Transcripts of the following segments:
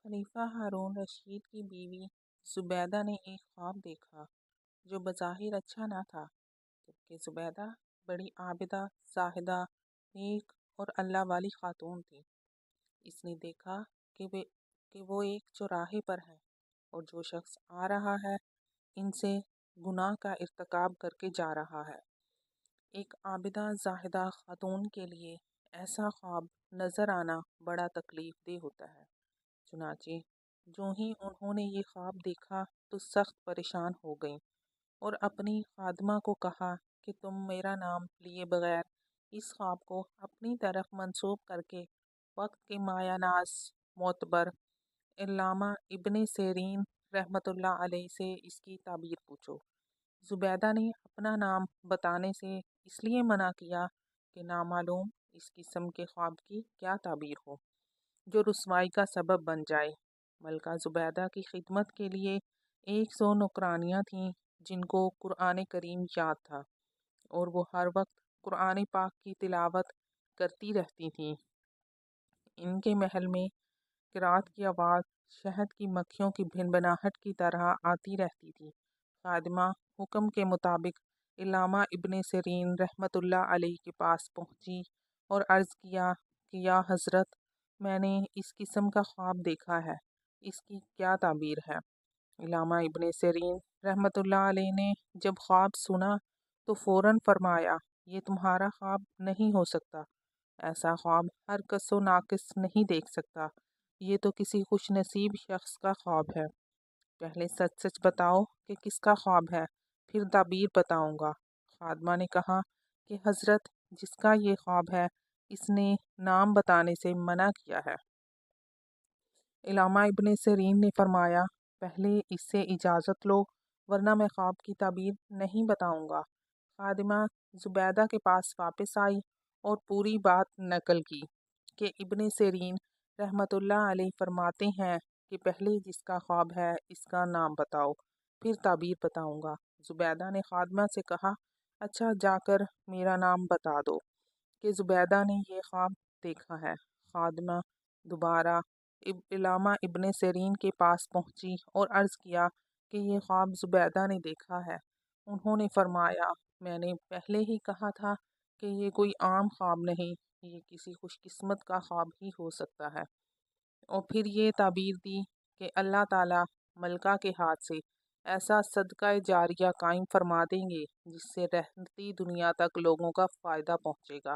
خلیفہ ہارون رشید کی بیوی زبیدہ نے ایک خواب دیکھا جو بظاہر اچھا نہ تھا، جبکہ زبیدہ بڑی عابدہ، زاہدہ، نیک اور اللہ والی خاتون تھی۔ اس نے دیکھا کہ وہ ایک چوراہے پر ہے اور جو شخص آ رہا ہے ان سے گناہ کا ارتکاب کر کے جا رہا ہے۔ ایک عابدہ زاہدہ خاتون کے لیے ایسا خواب نظر آنا بڑا تکلیف دہ ہوتا ہے۔ چنانچہ جو ہی انہوں نے یہ خواب دیکھا تو سخت پریشان ہو گئیں اور اپنی خادمہ کو کہا کہ تم میرا نام لیے بغیر اس خواب کو اپنی طرف منسوب کر کے وقت کے مایہ ناز معتبر علامہ ابن سیرین رحمۃ اللہ علیہ سے اس کی تعبیر پوچھو۔ زبیدہ نے اپنا نام بتانے سے اس لیے منع کیا کہ نامعلوم اس قسم کے خواب کی کیا تعبیر ہو جو رسوائی کا سبب بن جائے۔ ملکہ زبیدہ کی خدمت کے لیے 100 نوکرانیاں تھیں جن کو قرآن کریم یاد تھا اور وہ ہر وقت قرآن پاک کی تلاوت کرتی رہتی تھیں۔ ان کے محل میں قرأت کی آواز شہد کی مکھیوں کی بھنبھناہٹ کی طرح آتی رہتی تھی۔ خادمہ حکم کے مطابق علامہ ابن سیرین رحمۃ اللہ علیہ کے پاس پہنچی اور عرض کیا کہ یا حضرت، میں نے اس قسم کا خواب دیکھا ہے، اس کی کیا تعبیر ہے؟ علامہ ابن سیرین رحمۃ اللہ علیہ نے جب خواب سنا تو فوراً فرمایا، یہ تمہارا خواب نہیں ہو سکتا، ایسا خواب ہر کس و ناقص نہیں دیکھ سکتا، یہ تو کسی خوش نصیب شخص کا خواب ہے۔ پہلے سچ سچ بتاؤ کہ کس کا خواب ہے، پھر تعبیر بتاؤں گا۔ خادمہ نے کہا کہ حضرت، جس کا یہ خواب ہے اس نے نام بتانے سے منع کیا ہے۔ علامہ ابن سیرین نے فرمایا، پہلے اس سے اجازت لو ورنہ میں خواب کی تعبیر نہیں بتاؤں گا۔ خادمہ زبیدہ کے پاس واپس آئی اور پوری بات نقل کی کہ ابن سیرین رحمۃ اللہ علیہ فرماتے ہیں کہ پہلے جس کا خواب ہے اس کا نام بتاؤ، پھر تعبیر بتاؤں گا۔ زبیدہ نے خادمہ سے کہا، اچھا جا کر میرا نام بتا دو کہ زبیدہ نے یہ خواب دیکھا ہے۔ خادمہ دوبارہ علامہ ابن سیرین کے پاس پہنچی اور عرض کیا کہ یہ خواب زبیدہ نے دیکھا ہے۔ انہوں نے فرمایا، میں نے پہلے ہی کہا تھا کہ یہ کوئی عام خواب نہیں، یہ کسی خوش قسمت کا خواب ہی ہو سکتا ہے۔ اور پھر یہ تعبیر دی کہ اللہ تعالیٰ ملکہ کے ہاتھ سے ایسا صدقہ جاریہ قائم فرما دیں گے جس سے رہتی دنیا تک لوگوں کا فائدہ پہنچے گا۔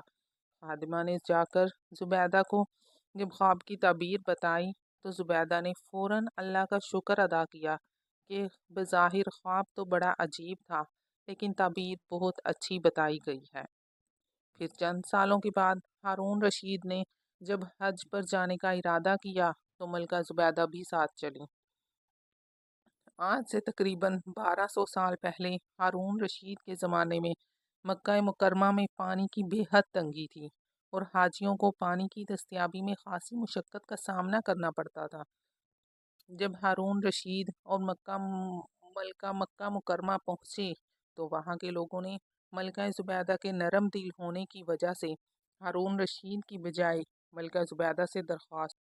خادمہ نے جا کر زبیدہ کو جب خواب کی تعبیر بتائی تو زبیدہ نے فوراً اللہ کا شکر ادا کیا کہ بظاہر خواب تو بڑا عجیب تھا لیکن تعبیر بہت اچھی بتائی گئی ہے۔ پھر چند سالوں کے بعد ہارون رشید نے جب حج پر جانے کا ارادہ کیا تو ملکہ زبیدہ بھی ساتھ چلی۔ آج سے تقریباً 1200 سال پہلے ہارون رشید کے زمانے میں مکہ مکرمہ میں پانی کی بے حد تنگی تھی اور حاجیوں کو پانی کی دستیابی میں خاصی مشقت کا سامنا کرنا پڑتا تھا۔ جب ہارون رشید اور ملکہ مکہ مکرمہ پہنچے تو وہاں کے لوگوں نے ملکہ زبیدہ کے نرم دل ہونے کی وجہ سے ہارون رشید کی بجائے ملکہ زبیدہ سے درخواست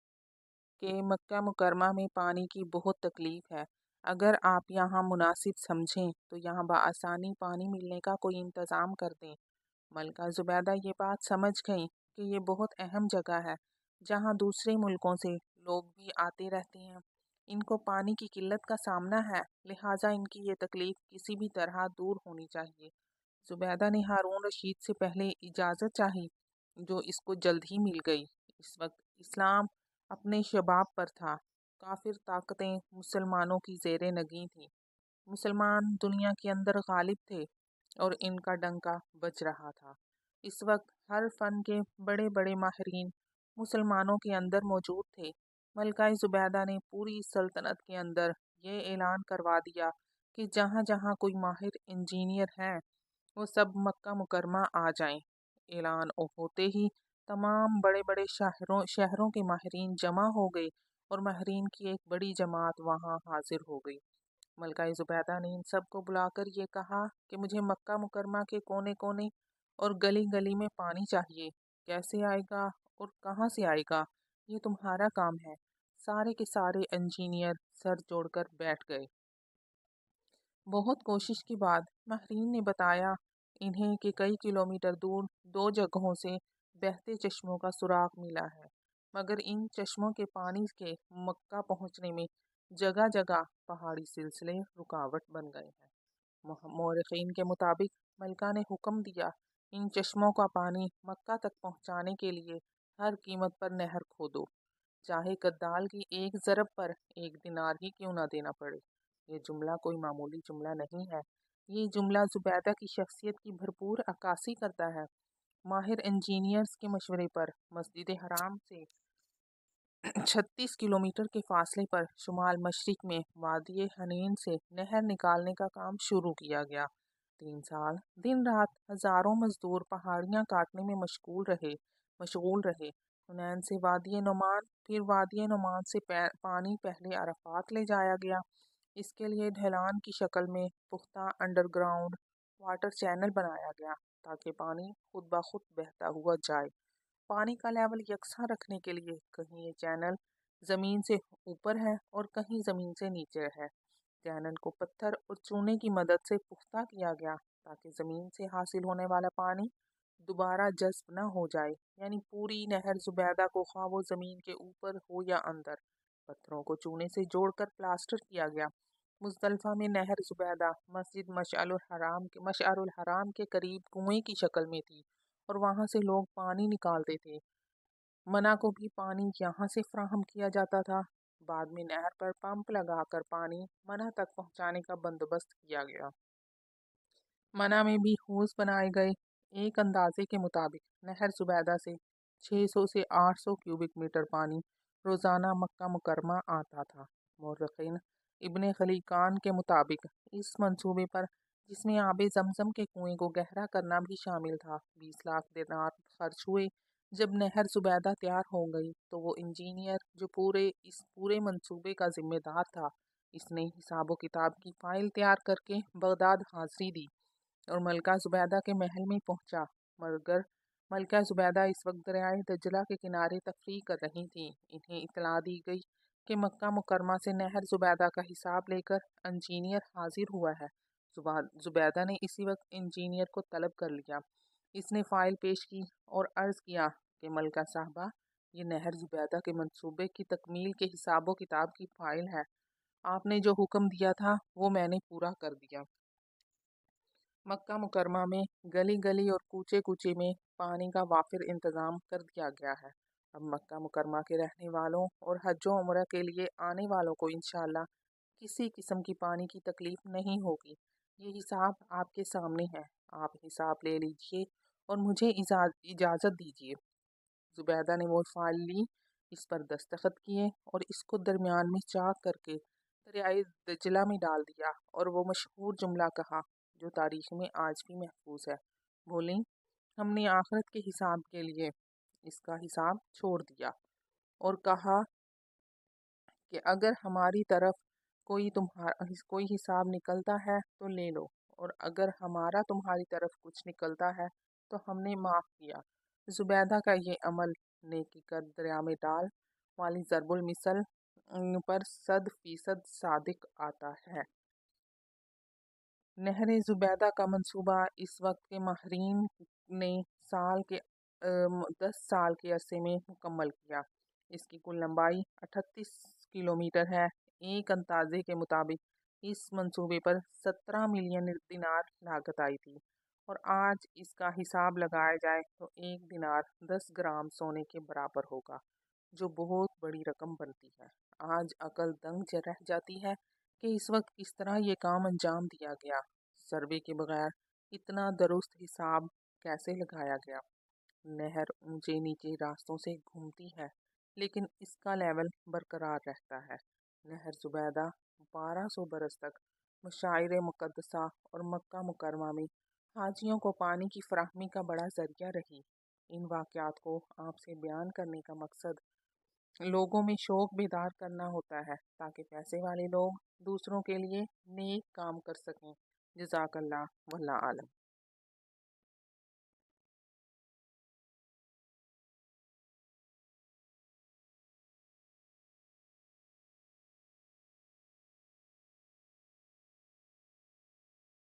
کہ مکہ مکرمہ میں پانی کی بہت تکلیف ہے، اگر آپ یہاں مناسب سمجھیں تو یہاں بآسانی پانی ملنے کا کوئی انتظام کر دیں۔ ملکہ زبیدہ یہ بات سمجھ گئیں کہ یہ بہت اہم جگہ ہے جہاں دوسرے ملکوں سے لوگ بھی آتے رہتے ہیں، ان کو پانی کی قلت کا سامنا ہے، لہٰذا ان کی یہ تکلیف کسی بھی طرح دور ہونی چاہیے۔ زبیدہ نے ہارون رشید سے پہلے اجازت چاہی جو اس کو جلد ہی مل گئی۔ اس وقت اسلام اپنے شباب پر تھا، کافر طاقتیں مسلمانوں کی زیر نگیں تھیں، مسلمان دنیا کے اندر غالب تھے اور ان کا ڈنکا بج رہا تھا۔ اس وقت ہر فن کے بڑے بڑے ماہرین مسلمانوں کے اندر موجود تھے۔ ملکہ زبیدہ نے پوری سلطنت کے اندر یہ اعلان کروا دیا کہ جہاں جہاں کوئی ماہر انجینئر ہیں وہ سب مکہ مکرمہ آ جائیں۔ اعلان ہوتے ہی تمام بڑے بڑے شہروں کے ماہرین جمع ہو گئے اور ماہرین کی ایک بڑی جماعت وہاں حاضر ہو گئی۔ ملکہ زبیدہ نے ان سب کو بلا کر یہ کہا کہ مجھے مکہ مکرمہ کے کونے کونے اور گلی گلی میں پانی چاہیے، کیسے آئے گا اور کہاں سے آئے گا یہ تمہارا کام ہے، سارے کے سارے انجینئر سر جوڑ کر بیٹھ گئے۔ بہت کوشش کے بعد ماہرین نے بتایا انہیں کہ کئی کلومیٹر دور 2 جگہوں سے بہتے چشموں کا سراغ ملا ہے، مگر ان چشموں کے پانی کے مکہ پہنچنے میں جگہ جگہ پہاڑی سلسلے رکاوٹ بن گئے ہیں۔ مورخین کے مطابق ملکہ نے حکم دیا ان چشموں کا پانی مکہ تک پہنچانے کے لیے ہر قیمت پر نہر کھودو، چاہے کدال کی ایک ضرب پر 1 دینار ہی کیوں نہ دینا پڑے۔ یہ جملہ کوئی معمولی جملہ نہیں ہے، یہ جملہ زبیدہ کی شخصیت کی بھرپور عکاسی کرتا ہے۔ ماہر انجینئرز کے مشورے پر مسجد حرام سے 36 کلومیٹر کے فاصلے پر شمال مشرق میں وادی حنین سے نہر نکالنے کا کام شروع کیا گیا۔ 3 سال دن رات ہزاروں مزدور پہاڑیاں کاٹنے میں مشغول رہے۔ حنین سے وادی نعمان، پھر وادی نعمان سے پانی پہلے عرفات لے جایا گیا۔ اس کے لیے ڈھلان کی شکل میں پختہ انڈر گراؤنڈ واٹر چینل بنایا گیا تاکہ پانی خود بخود بہتا ہوا جائے۔ پانی کا لیول یکساں رکھنے کے لیے کہیں یہ چینل زمین سے اوپر ہے اور کہیں زمین سے نیچے ہے۔ چینل کو پتھر اور چونے کی مدد سے پختہ کیا گیا تاکہ زمین سے حاصل ہونے والا پانی دوبارہ جذب نہ ہو جائے، یعنی پوری نہر زبیدہ کو خواہ وہ زمین کے اوپر ہو یا اندر۔ پتھروں کو چونے سے جوڑ کر پلاسٹر کیا گیا۔ مزدلفہ میں نہر زبیدہ مسجد مشعر الحرام کے قریب کنویں کی شکل میں تھی اور وہاں سے لوگ پانی نکالتے تھے۔ منع کو بھی پانی یہاں سے فراہم کیا جاتا تھا۔ بعد میں نہر پر پمپ لگا کر پانی منع تک پہنچانے کا بندوبست کیا گیا۔ منع میں بھی حوض بنائے گئے۔ ایک اندازے کے مطابق نہر زبیدہ سے 600 سے 800 کیوبک میٹر پانی روزانہ مکہ مکرمہ آتا تھا۔ مورخین ابن خلیقان کے مطابق اس منصوبے پر، جس میں آب زمزم کے کنویں کو گہرا کرنا بھی شامل تھا، 20 لاکھ دینار خرچ ہوئے۔ جب نہر زبیدہ تیار ہو گئی تو وہ انجینئر جو اس پورے منصوبے کا ذمہ دار تھا، اس نے حساب و کتاب کی فائل تیار کر کے بغداد حاضری دی اور ملکہ زبیدہ کے محل میں پہنچا، مگر ملکہ زبیدہ اس وقت دریائے دجلہ کے کنارے تفریح کر رہی تھیں۔ انہیں اطلاع دی گئی کہ مکہ مکرمہ سے نہر زبیدہ کا حساب لے کر انجینئر حاضر ہوا ہے۔ زبیدہ نے اسی وقت انجینئر کو طلب کر لیا۔ اس نے فائل پیش کی اور عرض کیا کہ ملکہ صاحبہ، یہ نہر زبیدہ کے منصوبے کی تکمیل کے حساب و کتاب کی فائل ہے۔ آپ نے جو حکم دیا تھا وہ میں نے پورا کر دیا۔ مکہ مکرمہ میں گلی گلی اور کوچے کوچے میں پانی کا وافر انتظام کر دیا گیا ہے۔ اب مکہ مکرمہ کے رہنے والوں اور حج و عمرہ کے لیے آنے والوں کو انشاءاللہ کسی قسم کی پانی کی تکلیف نہیں ہوگی۔ یہ حساب آپ کے سامنے ہے، آپ حساب لے لیجئے اور مجھے اجازت دیجئے۔ زبیدہ نے وہ فائل لی، اس پر دستخط کیے اور اس کو درمیان میں چاک کر کے دریائے دجلہ میں ڈال دیا اور وہ مشہور جملہ کہا جو تاریخ میں آج بھی محفوظ ہے۔ بولیں، ہم نے آخرت کے حساب کے لیے اس کا حساب چھوڑ دیا، اور کہا کہ اگر ہماری طرف کوئی حساب نکلتا ہے تو لے لو، اور اگر ہمارا تمہاری طرف کچھ نکلتا ہے تو ہم نے معاف کیا۔ زبیدہ کا یہ عمل نیکی کر دریا میں ڈال والی ضرب المثل پر 100% صادق آتا ہے۔ نہر زبیدہ کا منصوبہ اس وقت کے ماہرین نے 10 سال کے عرصے میں مکمل کیا۔ اس کی کل لمبائی 38 کلومیٹر ہے۔ ایک اندازے کے مطابق اس منصوبے پر 17 ملین دینار لاگت آئی تھی، اور آج اس کا حساب لگایا جائے تو 1 دینار 10 گرام سونے کے برابر ہوگا، جو بہت بڑی رقم بنتی ہے۔ آج عقل دنگ رہ جاتی ہے کہ اس وقت کس طرح یہ کام انجام دیا گیا۔ سروے کے بغیر اتنا درست حساب کیسے لگایا گیا؟ نہر اونچے نیچے راستوں سے گھومتی ہے لیکن اس کا لیول برقرار رہتا ہے۔ نہر زبیدہ 1200 برس تک مشاعر مقدسہ اور مکہ مکرمہ میں حاجیوں کو پانی کی فراہمی کا بڑا ذریعہ رہی۔ ان واقعات کو آپ سے بیان کرنے کا مقصد لوگوں میں شوق بیدار کرنا ہوتا ہے تاکہ پیسے والے لوگ دوسروں کے لیے نیک کام کر سکیں۔ جزاک اللہ، واللہ عالم۔